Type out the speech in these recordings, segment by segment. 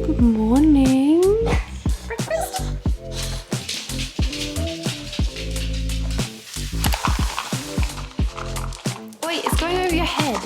Good morning. Wait, it's going over your head.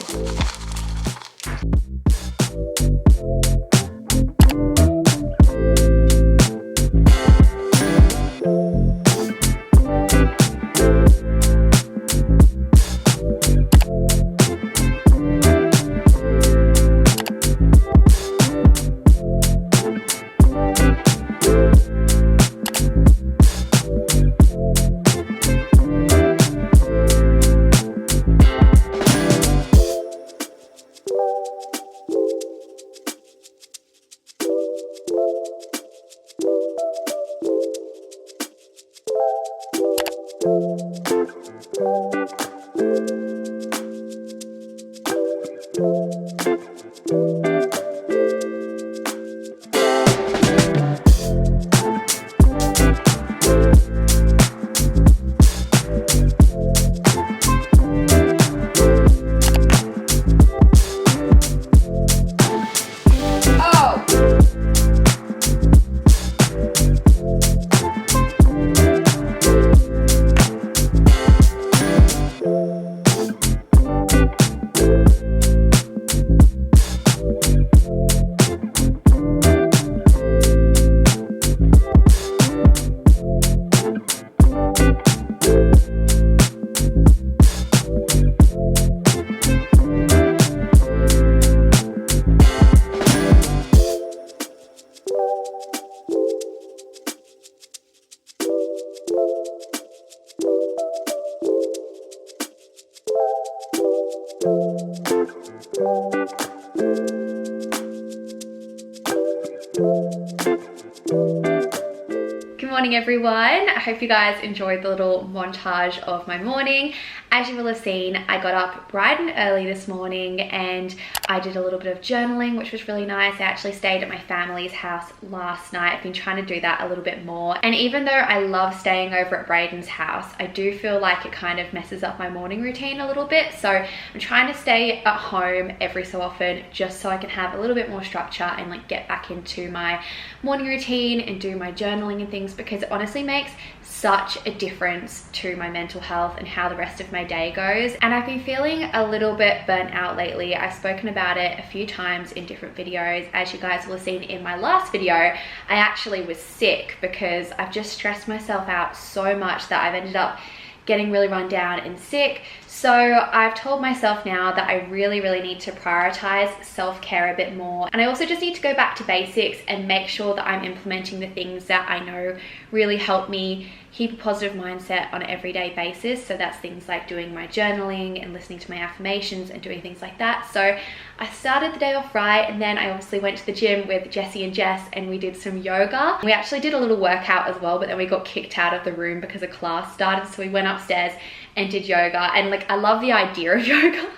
Good morning everyone. I hope you guys enjoyed the little montage of my morning. As you will have seen, I got up bright and early this morning and I did a little bit of journaling, which was really nice. I actually stayed at my family's house last night. I've been trying to do that a little bit more. And even though I love staying over at Braden's house, I do feel like it kind of messes up my morning routine a little bit. So I'm trying to stay at home every so often just so I can have a little bit more structure and like get back into my morning routine and do my journaling and things, because it honestly makes such a difference to my mental health and how the rest of my day goes. And I've been feeling a little bit burnt out lately. I've spoken about it a few times in different videos. As you guys will have seen in my last video, I actually was sick because I've just stressed myself out so much that I've ended up getting really run down and sick. So I've told myself now that I really need to prioritize self-care a bit more. And I also just need to go back to basics and make sure that I'm implementing the things that I know really help me keep a positive mindset on an everyday basis. So that's things like doing my journaling and listening to my affirmations and doing things like that. So I started the day off right, and then I obviously went to the gym with Jessie and Jess and we did some yoga. We actually did a little workout as well, but then we got kicked out of the room because a class started. So we went upstairs and did yoga, and like I love the idea of yoga,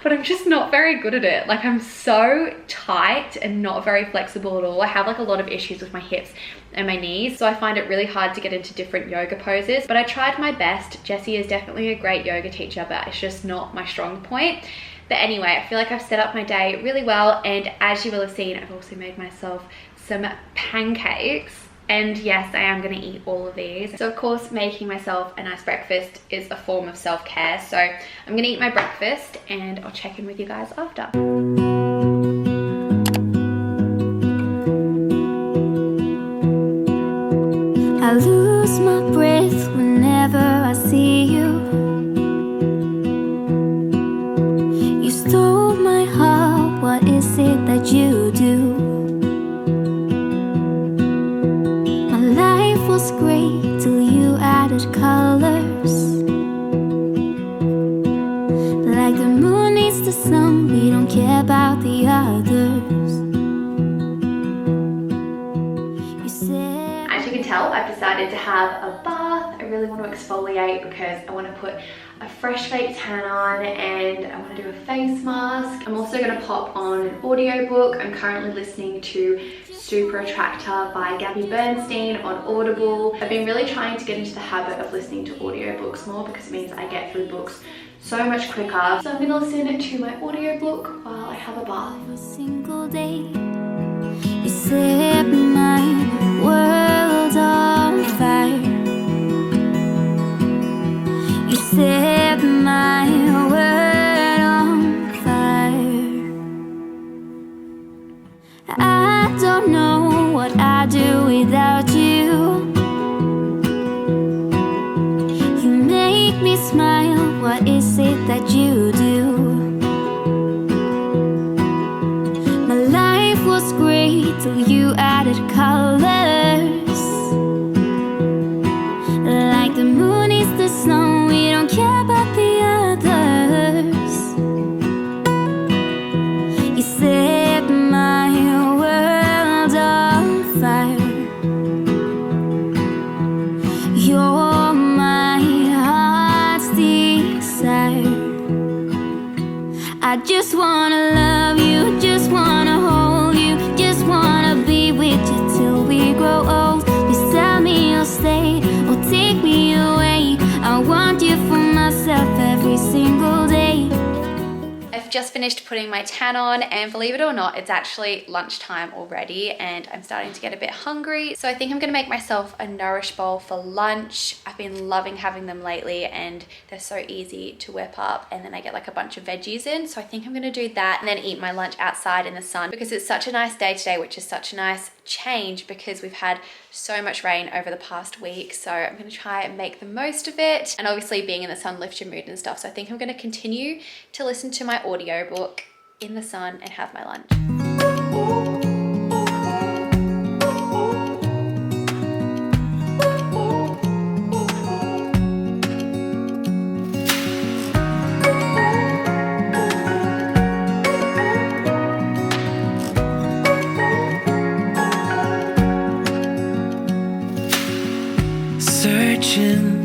but I'm just not very good at it. Like I'm so tight and not very flexible at all. I have like a lot of issues with my hips and my knees, so I find it really hard to get into different yoga poses, but I tried my best. Jessie is definitely a great yoga teacher, but it's just not my strong point. But anyway, I feel like I've set up my day really well, and as you will have seen, I've also made myself some pancakes. And yes, I am going to eat all of these. So of course, making myself a nice breakfast is a form of self-care. So I'm going to eat my breakfast and I'll check in with you guys after. I lose my breath whenever I see you. You stole my heart, what is it that you do? Was great till you added colors. Like the moon needs the sun, we don't care about the others. You said, as you can tell, I've decided to have a bath. I really want to exfoliate because I want to put a fresh fake tan on and I want to do a face mask. I'm also going to pop on an audiobook. I'm currently listening to Super Attractor by Gabby Bernstein on Audible. I've been really trying to get into the habit of listening to audiobooks more because it means I get through books so much quicker. So I'm going to listen to my audiobook while I have a bath. every single day. You set my world on fire. You set my world on fire. I don't know what I'd do without you. You make me smile, what is it that you do? My life was great till you added colors. Like the moon is the snow, we don't care about the others. You set my world on fire. You're my heart's desire. I just wanna love you, just wanna hold you, just wanna be with you till we grow old. Please tell me you'll stay or take me away. I want you for myself every single day. I've just finished putting my tan on, and believe it or not, it's actually lunchtime already and I'm starting to get a bit hungry. So I think I'm gonna make myself a Nourish bowl for lunch. I've been loving having them lately and they're so easy to whip up, and then I get like a bunch of veggies in. So I think I'm gonna do that and then eat my lunch outside in the sun, because it's such a nice day today, which is such a nice change because we've had so much rain over the past week. So I'm gonna try and make the most of it, and obviously being in the sun lifts your mood and stuff. So I think I'm gonna continue to listen to my audiobook in the sun and have my lunch. Searching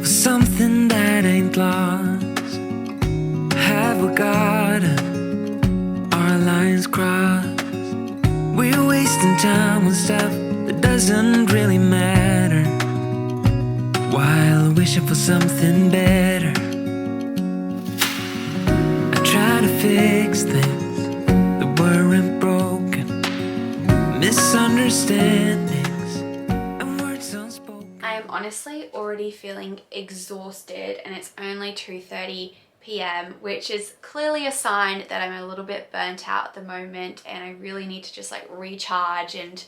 for something that ain't lost. Have we got it? Our lines crossed. We're wasting time on stuff that doesn't really matter, while wishing for something better. I try to fix things that weren't broken, misunderstandings and words unspoken. I am honestly already feeling exhausted, and it's only 2:30 p.m, which is clearly a sign that I'm a little bit burnt out at the moment and I really need to just like recharge and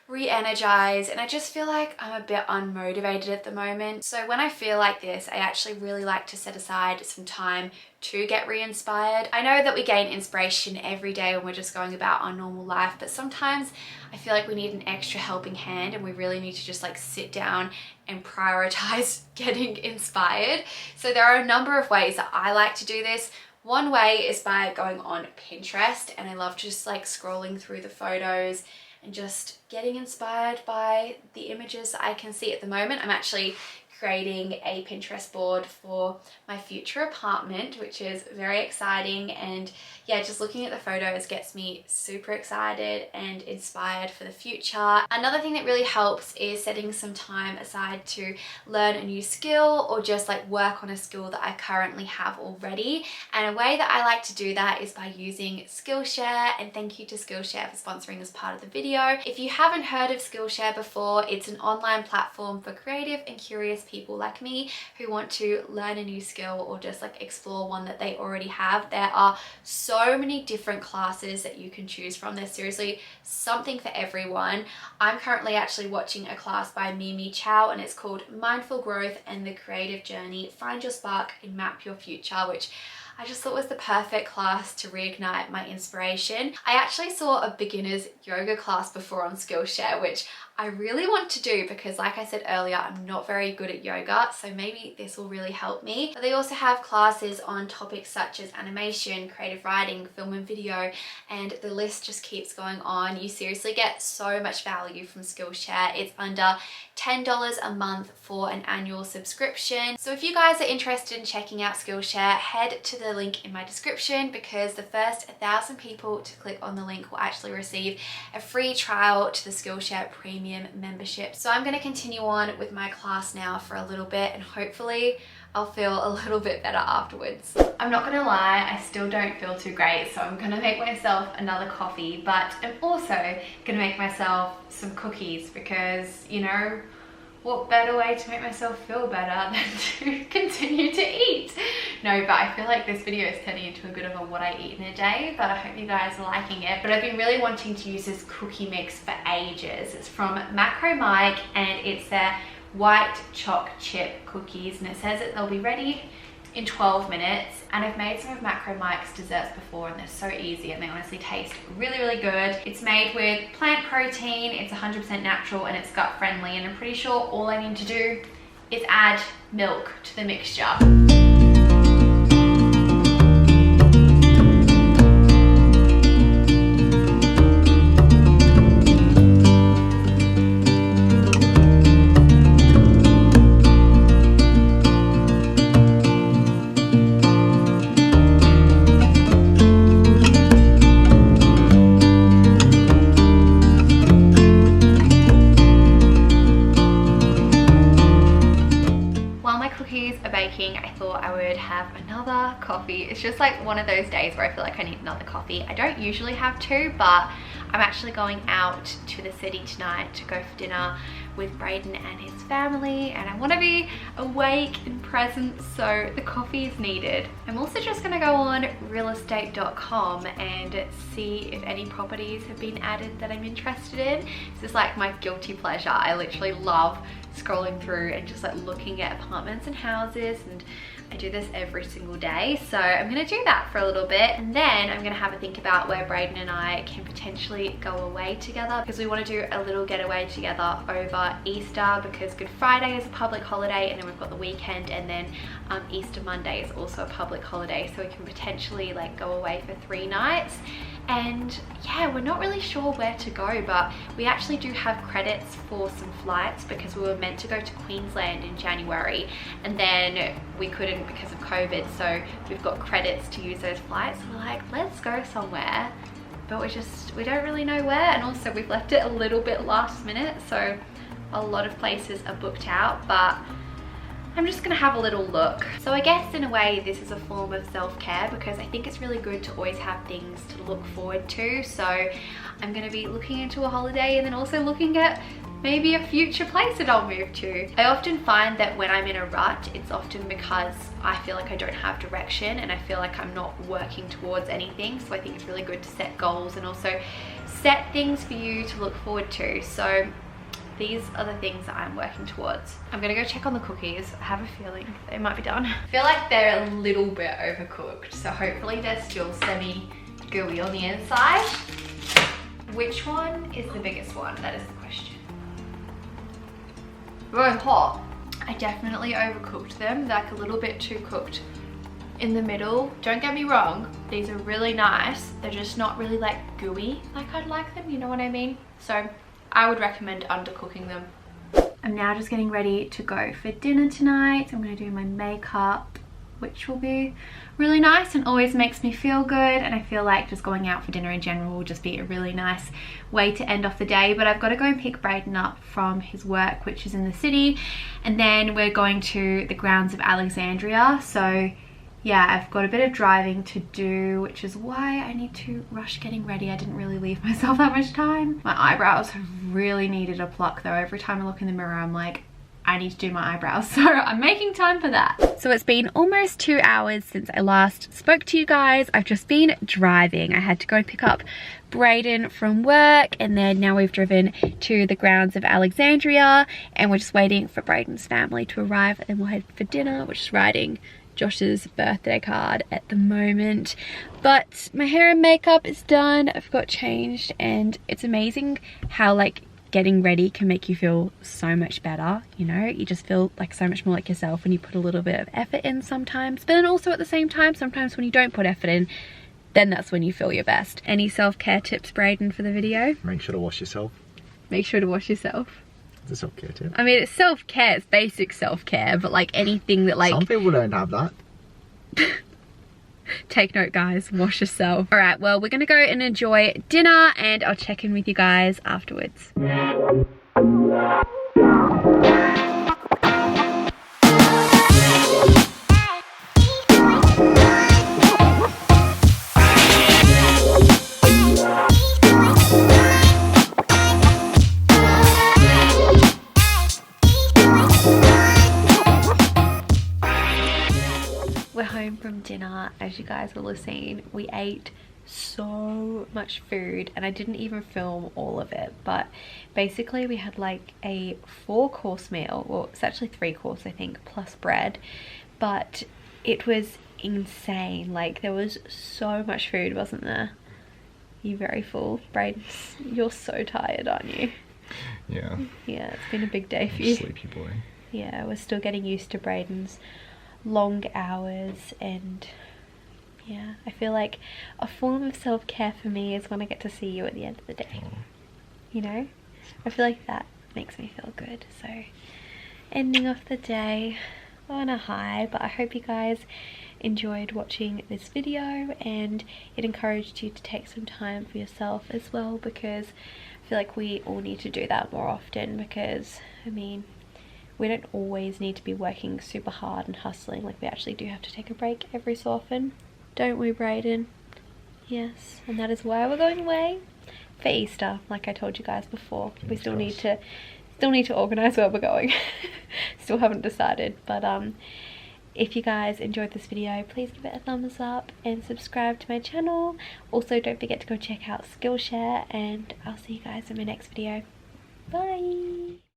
re-energize, and I just feel like I'm a bit unmotivated at the moment. So when I feel like this, I actually really like to set aside some time to get re-inspired. I know that we gain inspiration every day when we're just going about our normal life, but sometimes I feel like we need an extra helping hand and we really need to just like sit down and prioritize getting inspired. So there are a number of ways that I like to do this. One way is by going on Pinterest, and I love just like scrolling through the photos and just getting inspired by the images that I can see at the moment. I'm actually creating a Pinterest board for my future apartment, which is very exciting, and yeah, just looking at the photos gets me super excited and inspired for the future. Another thing that really helps is setting some time aside to learn a new skill or just like work on a skill that I currently have already. And a way that I like to do that is by using Skillshare, and thank you to Skillshare for sponsoring this part of the video. If you haven't heard of Skillshare before, it's an online platform for creative and curious people like me who want to learn a new skill or just like explore one that they already have. There are so many different classes that you can choose from. There's seriously something for everyone. I'm currently actually watching a class by Mimi Chow, and it's called Mindful Growth and the Creative Journey, Find Your Spark and Map Your Future, which I just thought was the perfect class to reignite my inspiration. I actually saw a beginner's yoga class before on Skillshare, which I really want to do because, like I said earlier, I'm not very good at yoga, so maybe this will really help me. But they also have classes on topics such as animation, creative writing, film and video, and the list just keeps going on. You seriously get so much value from Skillshare. It's under $10 a month for an annual subscription. So if you guys are interested in checking out Skillshare, head to the link in my description, because the first 1,000 people to click on the link will actually receive a free trial to the Skillshare Premium membership. So I'm going to continue on with my class now for a little bit, and hopefully I'll feel a little bit better afterwards. I'm not gonna lie, I still don't feel too great, so I'm gonna make myself another coffee, but I'm also gonna make myself some cookies because, you know, what better way to make myself feel better than to continue to eat? No, but I feel like this video is turning into a bit of a what I eat in a day, but I hope you guys are liking it. But I've been really wanting to use this cookie mix for ages. It's from Macro Mike and it's their white choc chip cookies, and it says that they'll be ready in 12 minutes. And I've made some of Macro Mike's desserts before and they're so easy and they honestly taste really, really good. It's made with plant protein, it's 100% natural and it's gut friendly, and I'm pretty sure all I need to do is add milk to the mixture. I thought I would have another coffee. It's just like one of those days where I feel like I need another coffee. I don't usually have two, but I'm actually going out to the city tonight to go for dinner with Braden and his family, and I want to be awake and present, so the coffee is needed. I'm also just going to go on realestate.com and see if any properties have been added that I'm interested in. This is like my guilty pleasure. I literally love scrolling through and just like looking at apartments and houses, and I do this every single day, so I'm gonna do that for a little bit, and then I'm gonna have a think about where Braden and I can potentially go away together, because we want to do a little getaway together over Easter, because Good Friday is a public holiday, and then we've got the weekend, and then Easter Monday is also a public holiday, so we can potentially like go away for 3 nights. And yeah, we're not really sure where to go, but we actually do have credits for some flights because we were meant to go to Queensland in January and then we couldn't because of COVID, so we've got credits to use those flights. So we're like, let's go somewhere, but we don't really know where, and also we've left it a little bit last minute, so a lot of places are booked out, but I'm just gonna have a little look. So I guess in a way this is a form of self-care, because I think it's really good to always have things to look forward to. So I'm gonna be looking into a holiday and then also looking at maybe a future place that I'll move to. I often find that when I'm in a rut, it's often because I feel like I don't have direction and I feel like I'm not working towards anything. So I think it's really good to set goals and also set things for you to look forward to. So these are the things that I'm working towards. I'm gonna go check on the cookies. I have a feeling they might be done. I feel like they're a little bit overcooked, so hopefully they're still semi-gooey on the inside. Which one is the biggest one? That is the question. Very hot. I definitely overcooked them, like a little bit too cooked in the middle. Don't get me wrong, these are really nice. They're just not really like gooey like I'd like them, you know what I mean? So I would recommend undercooking them. I'm now just getting ready to go for dinner tonight. I'm going to do my makeup, which will be really nice and always makes me feel good, and I feel like just going out for dinner in general will just be a really nice way to end off the day. But I've got to go and pick Braden up from his work, which is in the city, and then we're going to the grounds of Alexandria. So yeah, I've got a bit of driving to do, which is why I need to rush getting ready. I didn't really leave myself that much time. My eyebrows have really needed a pluck though. Every time I look in the mirror, I'm like, I need to do my eyebrows, so I'm making time for that. So it's been almost 2 hours since I last spoke to you guys. I've just been driving. I had to go and pick up Braden from work, and then now we've driven to the grounds of Alexandria, and we're just waiting for Braden's family to arrive, and then we'll head for dinner. We're just writing Josh's birthday card at the moment, but my hair and makeup is done. I've got changed, and it's amazing how like getting ready can make you feel so much better. You know, you just feel like so much more like yourself when you put a little bit of effort in sometimes, but then also at the same time, sometimes when you don't put effort in, then that's when you feel your best. Any self-care tips, Braden, for the video? Make sure to wash yourself. Make sure to wash yourself. It's a self-care tip. I mean, it's self-care, it's basic self-care, but like anything that like... Some people don't have that. Take note, guys, wash yourself. All right, well, we're gonna go and enjoy dinner, and I'll check in with you guys afterwards. home from dinner. As you guys will have seen, we ate so much food and I didn't even film all of it, but basically we had like a 4-course meal. Well, it's actually 3-course I think, plus bread, but it was insane. Like there was so much food, wasn't there? You're very full, Braden. You're so tired, aren't you? Yeah. Yeah, it's been a big day for you. Sleepy boy. Yeah, we're still getting used to Braden's long hours, and yeah, I feel like a form of self-care for me is when I get to see you at the end of the day. Oh. You know? I feel like that makes me feel good. So, ending off the day on a high, but I hope you guys enjoyed watching this video and it encouraged you to take some time for yourself as well, because I feel like we all need to do that more often, because I mean, we don't always need to be working super hard and hustling. Like we actually do have to take a break every so often, don't we, Braden? Yes, and that is why we're going away for Easter, like I told you guys before. We still need to organize where we're going. Still haven't decided, but if you guys enjoyed this video, please give it a thumbs up and subscribe to my channel. Also, don't forget to go check out Skillshare, and I'll see you guys in my next video. Bye!